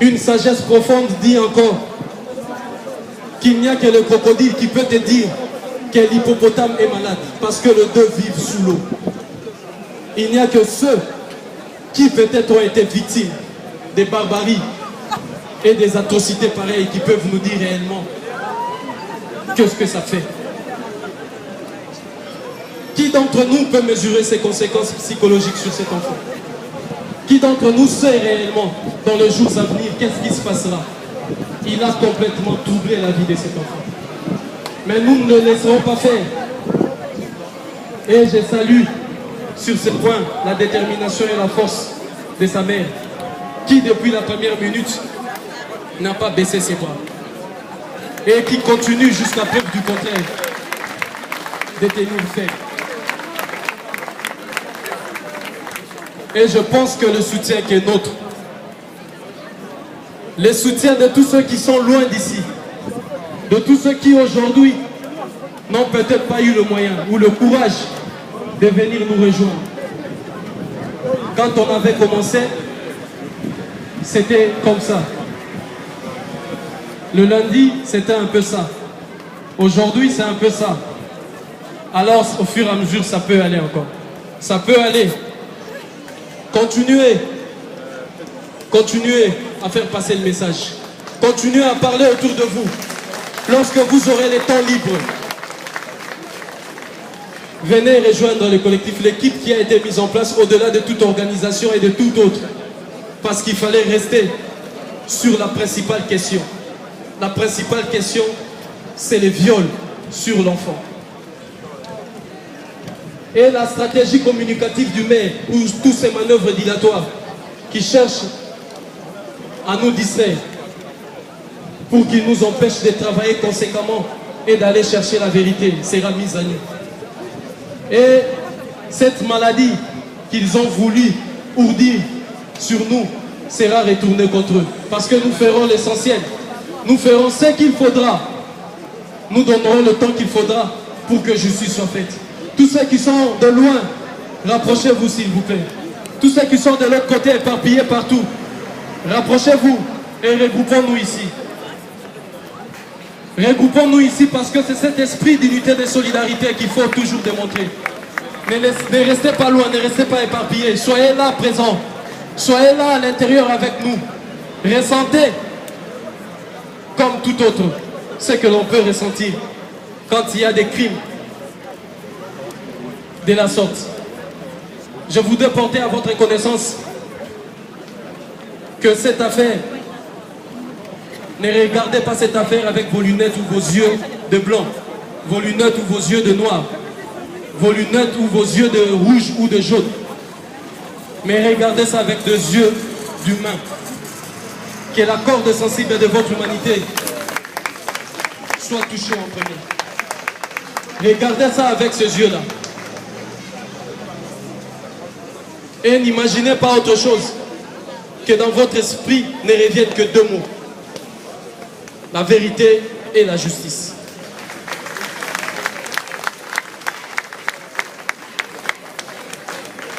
Une sagesse profonde dit encore qu'il n'y a que le crocodile qui peut te dire que l'hippopotame est malade, parce que les deux vivent sous l'eau. Il n'y a que ceux qui peut-être ont été victimes des barbaries et des atrocités pareilles qui peuvent nous dire réellement qu'est-ce que ça fait. Qui d'entre nous peut mesurer ses conséquences psychologiques sur cet enfant? Qui d'entre nous sait réellement, dans les jours à venir, qu'est-ce qui se passera? Il a complètement troublé la vie de cet enfant. Mais nous ne le laisserons pas faire. Et je salue sur ce point la détermination et la force de sa mère, qui depuis la première minute n'a pas baissé ses bras. Et qui continue jusqu'à preuve du contraire de tenir ferme. Et je pense que le soutien qui est nôtre, le soutien de tous ceux qui sont loin d'ici, de tous ceux qui aujourd'hui n'ont peut-être pas eu le moyen ou le courage de venir nous rejoindre. Quand on avait commencé, c'était comme ça. Le lundi, c'était un peu ça. Aujourd'hui, c'est un peu ça. Alors, au fur et à mesure, ça peut aller encore. Ça peut aller. Continuez à faire passer le message. Continuez à parler autour de vous. Lorsque vous aurez les temps libres, venez rejoindre le collectif, l'équipe qui a été mise en place au-delà de toute organisation et de tout autre. Parce qu'il fallait rester sur la principale question. La principale question, c'est le viol sur l'enfant. Et la stratégie communicative du maire, ou tous ces manœuvres dilatoires qui cherchent à nous distraire pour qu'ils nous empêchent de travailler conséquemment et d'aller chercher la vérité, sera mise à nu. Et cette maladie qu'ils ont voulu ourdir sur nous sera retournée contre eux. Parce que nous ferons l'essentiel. Nous ferons ce qu'il faudra. Nous donnerons le temps qu'il faudra pour que justice soit faite. Tous ceux qui sont de loin, rapprochez-vous s'il vous plaît. Tous ceux qui sont de l'autre côté, éparpillés partout, rapprochez-vous et regroupons-nous ici. Regroupons-nous ici parce que c'est cet esprit d'unité et de solidarité qu'il faut toujours démontrer. Ne restez pas loin, ne restez pas éparpillés. Soyez là présents. Soyez là à l'intérieur avec nous. Ressentez comme tout autre ce que l'on peut ressentir quand il y a des crimes de la sorte. Je voudrais porter à votre connaissance que cette affaire, ne regardez pas cette affaire avec vos lunettes ou vos yeux de blanc, vos lunettes ou vos yeux de noir, vos lunettes ou vos yeux de rouge ou de jaune, mais regardez ça avec des yeux d'humain. Que la corde sensible de votre humanité soit touchée en premier. Regardez ça avec ces yeux-là. Et n'imaginez pas autre chose que dans votre esprit ne reviennent que deux mots. La vérité et la justice.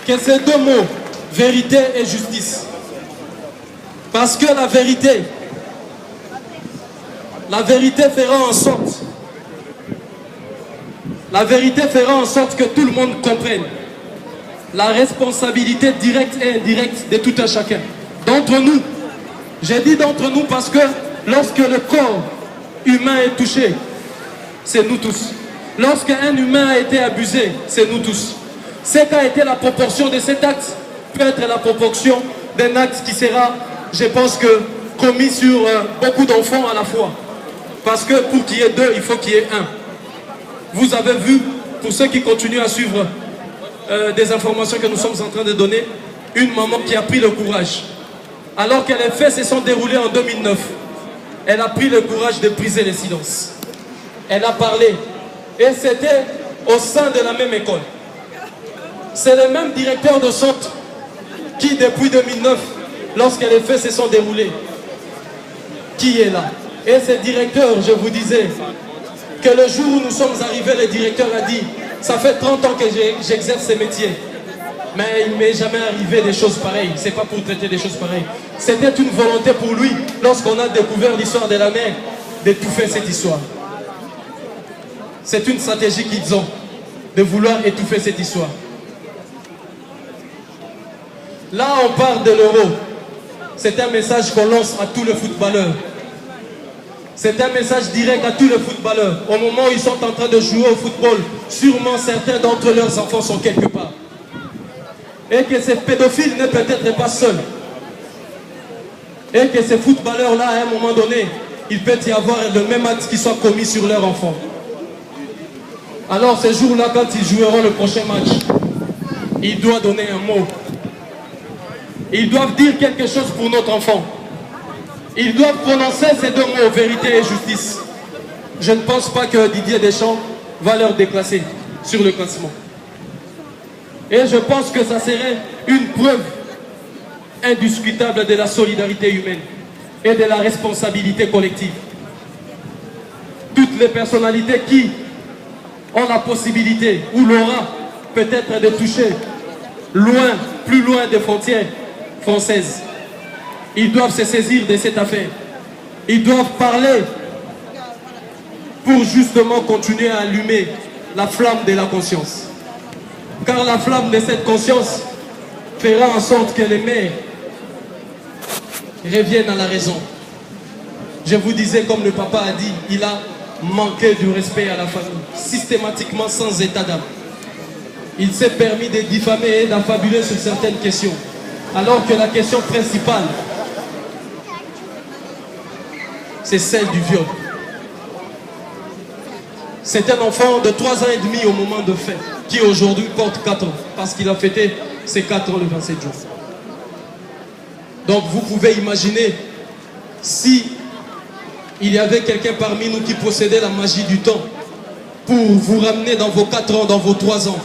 Que ces deux mots, vérité et justice. Parce que la vérité fera en sorte que tout le monde comprenne la responsabilité directe et indirecte de tout un chacun. D'entre nous, j'ai dit d'entre nous parce que lorsque le corps humain est touché, c'est nous tous. Lorsqu'un humain a été abusé, c'est nous tous. Ce qu'a été la proportion de cet acte peut être la proportion d'un acte qui sera, je pense que, commis sur beaucoup d'enfants à la fois. Parce que pour qu'il y ait deux, il faut qu'il y ait un. Vous avez vu, pour ceux qui continuent à suivre des informations que nous sommes en train de donner, une maman qui a pris le courage. Alors que les faits se sont déroulés en 2009, elle a pris le courage de briser le silence. Elle a parlé. Et c'était au sein de la même école. C'est le même directeur de centre qui, depuis 2009, lorsque les faits se sont déroulés, qui est là. Et ce directeur, je vous disais, que le jour où nous sommes arrivés, le directeur a dit « Ça fait 30 ans que j'exerce ce métier, mais il ne m'est jamais arrivé des choses pareilles. Ce n'est pas pour traiter des choses pareilles. C'était une volonté pour lui, lorsqu'on a découvert l'histoire de la mer, d'étouffer cette histoire. C'est une stratégie qu'ils ont, de vouloir étouffer cette histoire. Là, on parle de l'euro. C'est un message qu'on lance à tous les footballeurs. C'est un message direct à tous les footballeurs. Au moment où ils sont en train de jouer au football, sûrement certains d'entre leurs enfants sont quelque part. Et que ces pédophiles ne peut-être pas seuls. Et que ces footballeurs-là, à un moment donné, il peut y avoir le même acte qui soit commis sur leurs enfants. Alors, ce jour-là, quand ils joueront le prochain match, ils doivent donner un mot. Ils doivent dire quelque chose pour notre enfant. Ils doivent prononcer ces deux mots, vérité et justice. Je ne pense pas que Didier Deschamps va leur déclasser sur le classement. Et je pense que ça serait une preuve indiscutable de la solidarité humaine et de la responsabilité collective. Toutes les personnalités qui ont la possibilité ou l'aura peut-être de toucher loin, plus loin des frontières françaises, ils doivent se saisir de cette affaire. Ils doivent parler pour justement continuer à allumer la flamme de la conscience. Car la flamme de cette conscience fera en sorte que les mères reviennent à la raison. Je vous disais, comme le papa a dit, il a manqué du respect à la famille, systématiquement sans état d'âme. Il s'est permis de diffamer et d'affabuler sur certaines questions, alors que la question principale, c'est celle du viol. C'est un enfant de 3 ans et demi au moment de fait, qui aujourd'hui porte 4 ans, parce qu'il a fêté ses 4 ans le 27 jours. Donc vous pouvez imaginer si il y avait quelqu'un parmi nous qui possédait la magie du temps pour vous ramener dans vos 4 ans, dans vos 3 ans.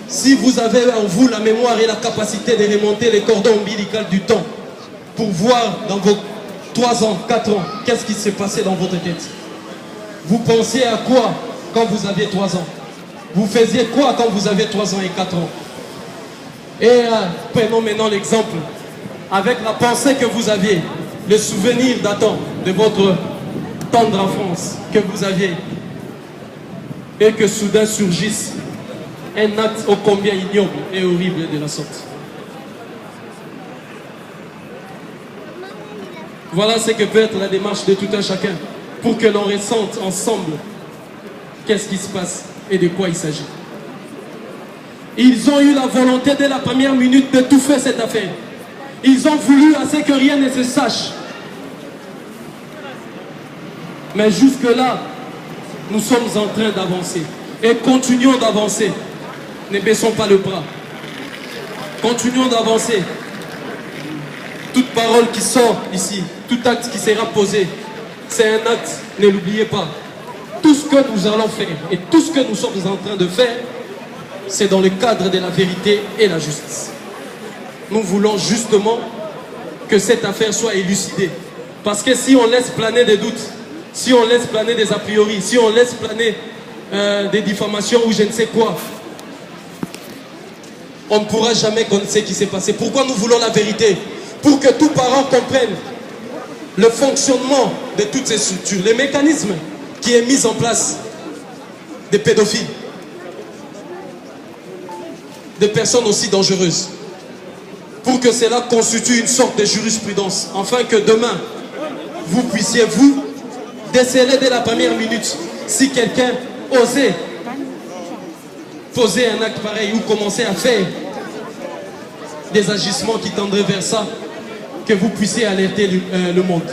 Si vous avez en vous la mémoire et la capacité de remonter les cordons ombilicaux du temps pour voir dans vos 3 ans, 4 ans, qu'est-ce qui s'est passé dans votre tête? Vous pensiez à quoi quand vous aviez 3 ans? Vous faisiez quoi quand vous aviez 3 ans et 4 ans? Et prenons maintenant l'exemple avec la pensée que vous aviez, le souvenir datant de votre tendre enfance que vous aviez, et que soudain surgisse un acte ô combien ignoble et horrible de la sorte. Voilà ce que peut être la démarche de tout un chacun pour que l'on ressente ensemble qu'est-ce qui se passe et de quoi il s'agit. Ils ont eu la volonté dès la première minute de tout faire cette affaire. Ils ont voulu à ce que rien ne se sache. Mais jusque-là, nous sommes en train d'avancer. Et continuons d'avancer. Ne baissons pas le bras. Continuons d'avancer. Toute parole qui sort ici, tout acte qui sera posé, c'est un acte, ne l'oubliez pas. Tout ce que nous allons faire et tout ce que nous sommes en train de faire, c'est dans le cadre de la vérité et la justice. Nous voulons justement que cette affaire soit élucidée. Parce que si on laisse planer des doutes, si on laisse planer des a priori, si on laisse planer des diffamations ou je ne sais quoi, on ne pourra jamais connaître ce qui s'est passé. Pourquoi nous voulons la vérité? Pour que tous parents comprennent le fonctionnement de toutes ces structures, les mécanismes qui est mis en place des pédophiles, des personnes aussi dangereuses, pour que cela constitue une sorte de jurisprudence, afin que demain, vous puissiez, vous, déceler dès la première minute si quelqu'un osait poser un acte pareil ou commencer à faire des agissements qui tendraient vers ça, que vous puissiez alerter le monde,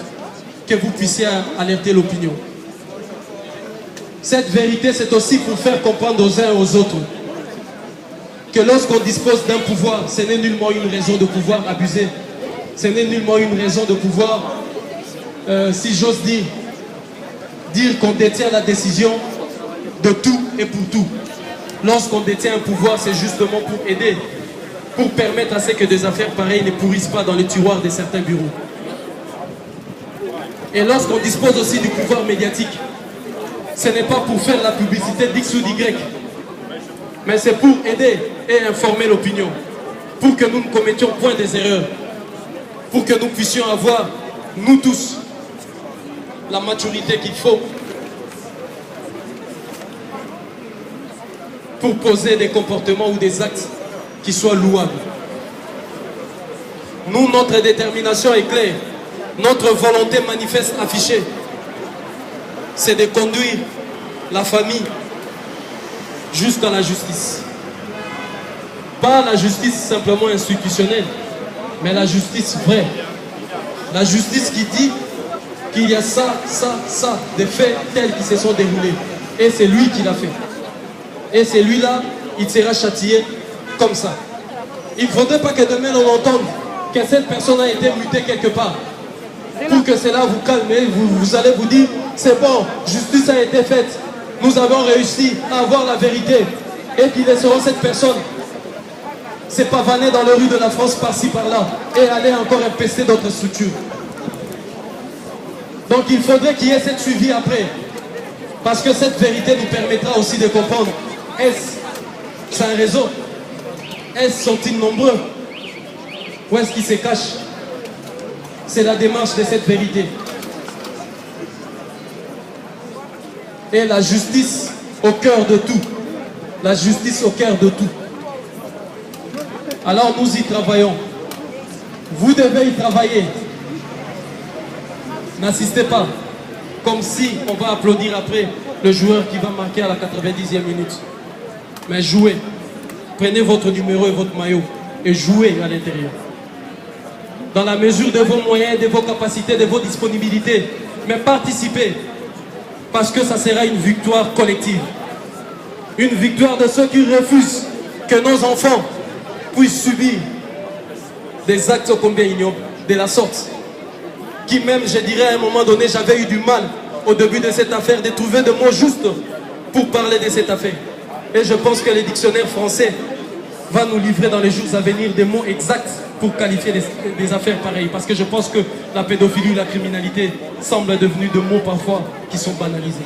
que vous puissiez alerter l'opinion. Cette vérité, c'est aussi pour faire comprendre aux uns et aux autres que lorsqu'on dispose d'un pouvoir, ce n'est nullement une raison de pouvoir abuser. Ce n'est nullement une raison de pouvoir, si j'ose dire qu'on détient la décision de tout et pour tout. Lorsqu'on détient un pouvoir, c'est justement pour aider, pour permettre à ce que des affaires pareilles ne pourrissent pas dans les tiroirs de certains bureaux. Et lorsqu'on dispose aussi du pouvoir médiatique, ce n'est pas pour faire la publicité d'X ou d'Y, mais c'est pour aider et informer l'opinion, pour que nous ne commettions point des erreurs. pour que nous puissions avoir, nous tous, la maturité qu'il faut pour poser des comportements ou des actes qui soient louables. Nous, notre détermination est claire. Notre volonté manifeste affichée, c'est de conduire la famille jusqu'à la justice. Pas la justice simplement institutionnelle, mais la justice vraie. La justice qui dit qu'il y a ça, des faits tels qui se sont déroulés. Et c'est lui qui l'a fait. Et c'est lui-là, il sera châtié comme ça. Il ne faudrait pas que demain on entende que cette personne a été mutée quelque part. Pour que cela vous calme, vous allez vous dire, c'est bon, justice a été faite. Nous avons réussi à avoir la vérité. Et qu'ils laisseront cette personne se pavaner dans les rues de la France par-ci par-là et aller encore empester d'autres structures. Donc il faudrait qu'il y ait cette suivi après. Parce que cette vérité nous permettra aussi de comprendre. Est-ce c'est un réseau? Est-ce sont-ils nombreux? Où est-ce qu'ils se cachent? C'est la démarche de cette vérité. Et la justice au cœur de tout. La justice au cœur de tout. Alors nous y travaillons. Vous devez y travailler. N'assistez pas comme si on va applaudir après le joueur qui va marquer à la 90e minute. Mais jouez. Prenez votre numéro et votre maillot et jouez à l'intérieur. Dans la mesure de vos moyens, de vos capacités, de vos disponibilités. Mais participez. Parce que ça sera une victoire collective. Une victoire de ceux qui refusent que nos enfants puissent subir des actes ô combien ignobles de la sorte. Qui même, je dirais, à un moment donné, j'avais eu du mal au début de cette affaire de trouver des mots justes pour parler de cette affaire. Et je pense que le dictionnaire français va nous livrer dans les jours à venir des mots exacts pour qualifier des affaires pareilles. Parce que je pense que la pédophilie ou la criminalité semblent devenus de mots parfois qui sont banalisés.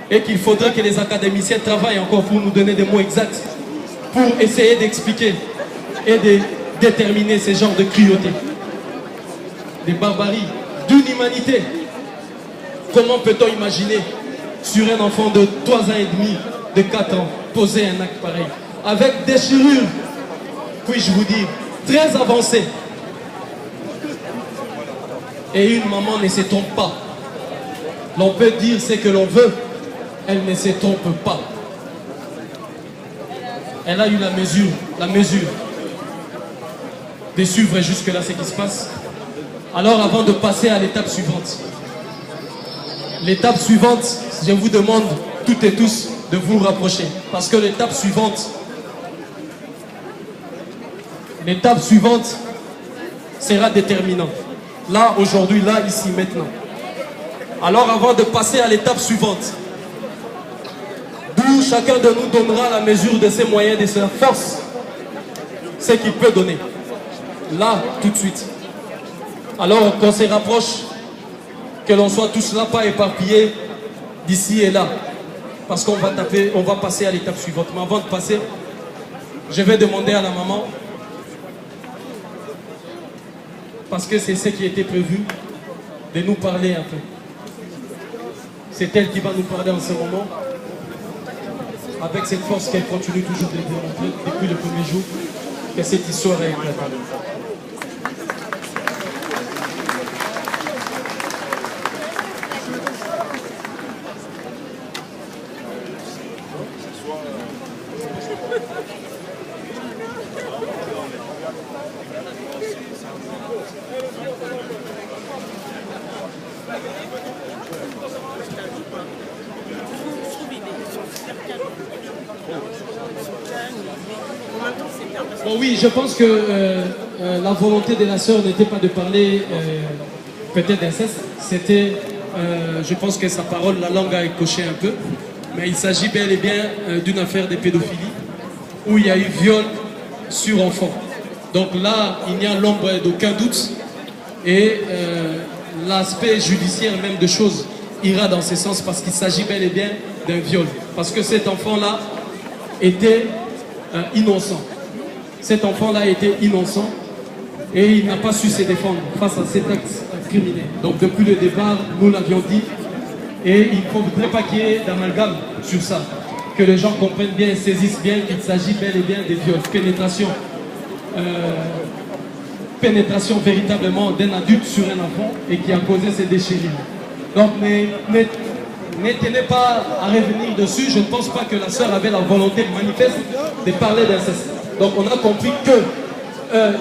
Et qu'il faudrait que les académiciens travaillent encore pour nous donner des mots exacts, pour essayer d'expliquer et de déterminer ces genres de cruauté, de barbarie, d'inhumanité. Comment peut-on imaginer sur un enfant de 3 ans et demi, de 4 ans, poser un acte pareil? Avec des chirurgies, puis-je vous dire, très avancées. Et une maman ne se trompe pas. L'on peut dire ce que l'on veut, elle ne se trompe pas. Elle a eu la mesure de suivre jusque-là ce qui se passe. Alors avant de passer à l'étape suivante, je vous demande toutes et tous de vous rapprocher. Parce que l'étape suivante sera déterminante. Là, aujourd'hui, là, ici, maintenant. Alors avant de passer à l'étape suivante, d'où chacun de nous donnera la mesure de ses moyens, de sa force, ce qu'il peut donner. Là, tout de suite. Alors qu'on se rapproche, que l'on soit tous là, pas éparpillés d'ici et là. Parce qu'on va taper, on va passer à l'étape suivante. Mais avant de passer, je vais demander à la maman, parce que c'est ce qui était prévu, de nous parler un peu. C'est elle qui va nous parler en ce moment, avec cette force qu'elle continue toujours de démontrer depuis le premier jour, que cette histoire est éclatante. Bon oui, je pense que la volonté de la sœur n'était pas de parler peut-être d'inceste. C'était, je pense que sa parole, la langue a écoché un peu. Mais il s'agit bel et bien d'une affaire de pédophilie où il y a eu viol sur enfant. Donc là, il n'y a l'ombre d'aucun doute. Et l'aspect judiciaire même de choses ira dans ce sens parce qu'il s'agit bel et bien d'un viol. Parce que cet enfant-là était innocent. Cet enfant-là était innocent et il n'a pas su se défendre face à cet acte criminel. Donc depuis le départ, nous l'avions dit, et il ne faudrait pas qu'il y ait d'amalgame sur ça. Que les gens comprennent bien et saisissent bien qu'il s'agit bel et bien des viols, pénétration véritablement d'un adulte sur un enfant et qui a causé ces déchirures. Donc ne tenez pas à revenir dessus, je ne pense pas que la sœur avait la volonté manifeste de parler d'inceste. Donc on a compris que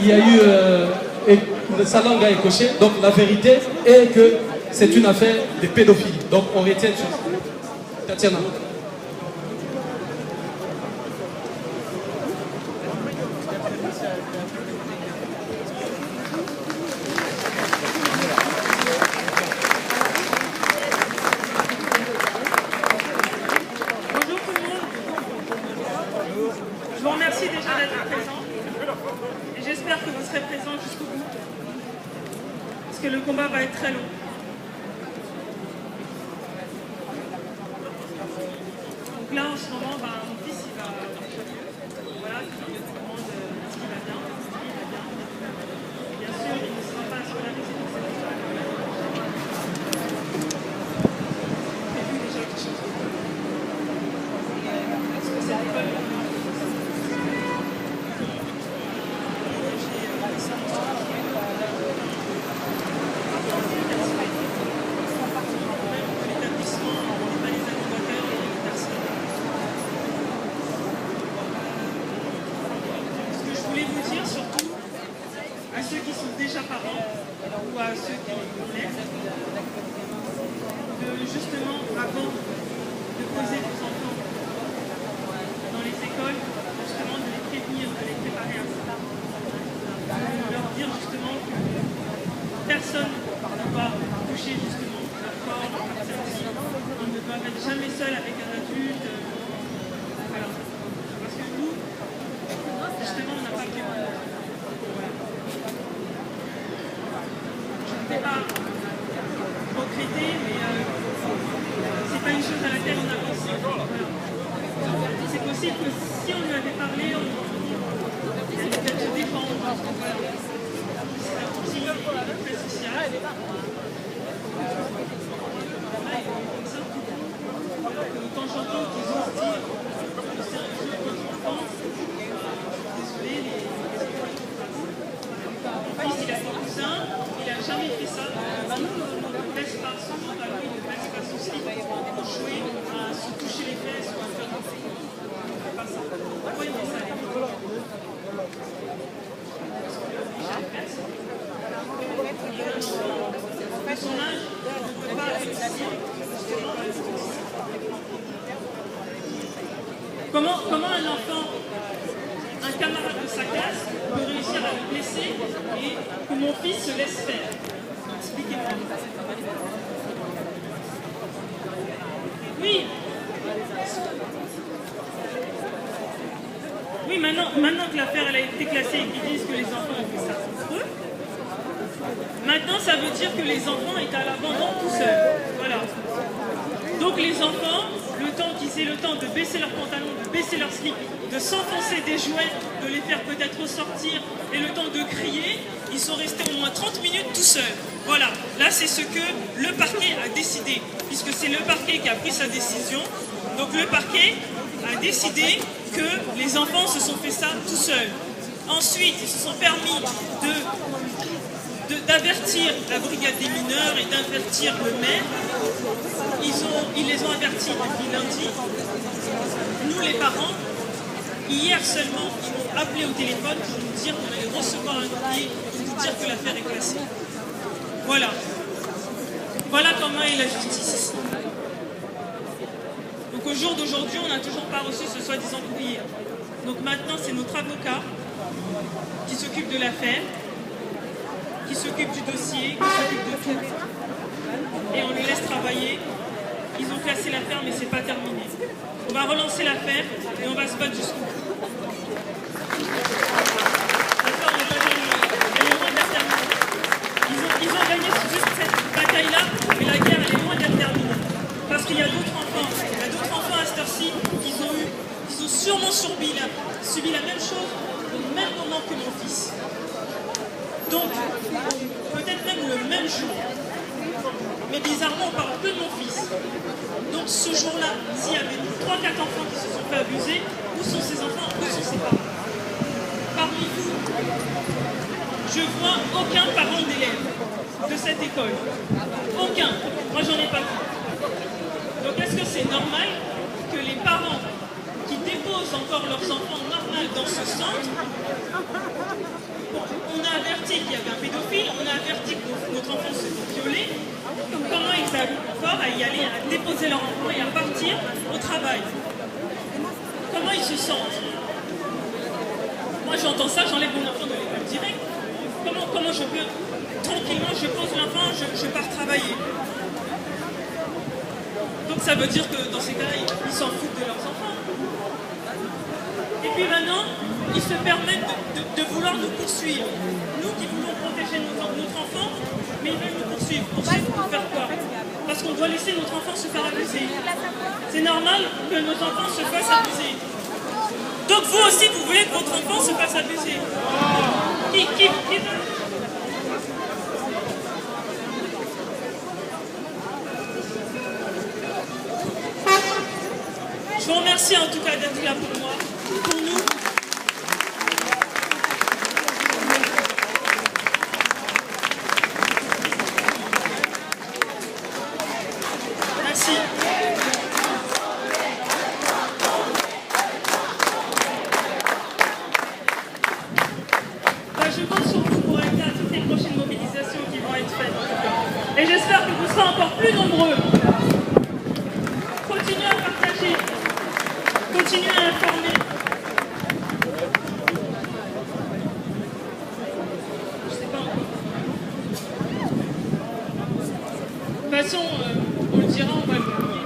il y a eu sa langue a écoché, donc la vérité est que c'est une affaire de pédophilie. Donc on retient sur ça. Tatiana. Bonjour tout le monde. Je vous remercie déjà d'être présents. Et j'espère que vous serez présents jusqu'au bout. Parce que le combat va être très long. Donc là, en ce moment, mon fils, il va mieux. Voilà, je me demande est-ce qu'il va bien, est-ce qu'il va bien. Et bien sûr, il ne sera pas scolarisé dans cette école. J'ai vu déjà quelque chose. Parce que cette école, à ceux qui sont déjà parents ou à ceux qui connaissent, de justement, avant de poser des enfants dans les écoles, justement de les prévenir, de les préparer à ça. De leur dire justement que personne ne doit toucher justement leur corps, leur partie. On ne doit être jamais seul avec un adulte. Voilà. Parce que nous, justement, on n'a pas que... Je ne vais pas regretter, mais c'est pas une chose à laquelle on a pensé. Voilà. C'est possible que si on lui avait parlé, on allait peut-être se défendre. Voilà. C'est la proximité très sociale. Comme ça. Alors que quand j'entends qu'ils osent dire que c'est un jeu de votre enfance, désolé, les écoles sont face. Mon fils, il a des cousins. Il n'a jamais fait ça. On ne laisse pas son pantalon, il ne laisse pas son slip pour jouer, à se toucher les fesses ou à faire des trucs. On ne fait pas ça. Pourquoi il fait ça à l'école? Parce que déjà, les fesses, de son âge, on ne peut pas réussir. Comment un enfant, un camarade de sa classe, peut réussir à le blesser et que mon fils se laisse faire? Expliquez-moi. Oui. Oui, maintenant que l'affaire elle a été classée et qu'ils disent que les enfants ont fait ça contre eux, maintenant ça veut dire que les enfants étaient à l'abandon tout seuls. Voilà. Donc les enfants, le temps qu'ils aient le temps de baisser leurs pantalons, de baisser leurs slips, de s'enfoncer des jouets, de les faire peut-être ressortir et le temps de crier, ils sont restés au moins 30 minutes tout seuls. Voilà, là c'est ce que le parquet a décidé, puisque c'est le parquet qui a pris sa décision. Donc le parquet a décidé que les enfants se sont fait ça tout seuls. Ensuite, ils se sont permis d'avertir la brigade des mineurs et d'avertir le maire. Ils les ont avertis depuis lundi. Nous les parents, hier seulement, ils m'ont appelé au téléphone pour nous dire qu'on allait recevoir un courrier pour nous dire que l'affaire est classée. Voilà. Voilà comment est la justice ici. Donc au jour d'aujourd'hui, on n'a toujours pas reçu ce soi-disant courrier. Donc maintenant, c'est notre avocat qui s'occupe de l'affaire, qui s'occupe du dossier, qui s'occupe de tout. Et on les laisse travailler. Ils ont classé l'affaire, mais c'est pas terminé. On va relancer l'affaire et on va se battre jusqu'au bout. L'affaire n'est pas terminée. Elle est loin d'être terminée. Ils ont gagné juste cette bataille-là, mais la guerre, elle est loin d'être terminée. Parce qu'il y a d'autres enfants. Il y a d'autres enfants à cette heure-ci qui ont sûrement subi la même chose au même moment que mon fils. même jour. Mais bizarrement, on parle que de mon fils. Donc ce jour-là, s'il y avait 3-4 enfants qui se sont fait abuser, où sont ces enfants, où sont ces parents? Parmi vous, je vois aucun parent d'élève de cette école. Aucun. Moi, j'en ai pas vu. Donc est-ce que c'est normal que les parents qui déposent encore leurs enfants normal dans ce centre, on a averti qu'il y avait un pédophile, on a averti que notre enfant se fait violer, comment ils arrivent encore à y aller, à déposer leur enfant et à partir au travail? Comment ils se sentent? Moi j'entends ça, j'enlève mon enfant de l'école direct. Comment je peux, tranquillement, je pose l'enfant, je pars travailler. Donc ça veut dire que dans ces cas-là, ils s'en foutent de leurs enfants. Et puis maintenant, ils se permettent de vouloir nous poursuivre. Nous qui voulons protéger notre enfant, mais ils veulent nous poursuivre. Poursuivre pour faire quoi? Parce qu'on doit laisser notre enfant se faire abuser. C'est normal que nos enfants se fassent abuser. Donc vous aussi, vous voulez que votre enfant se fasse abuser. Qui veut? Je vous remercie en tout cas d'être là pour moi, pour nous. Merci. Je compte sur vous pour aider à toutes les prochaines mobilisations qui vont être faites en tout cas. Et j'espère que vous serez encore plus nombreux. Continuez à partager. Continuez à informer. Je sais pas encore. De toute façon, on le dira, on va le publier.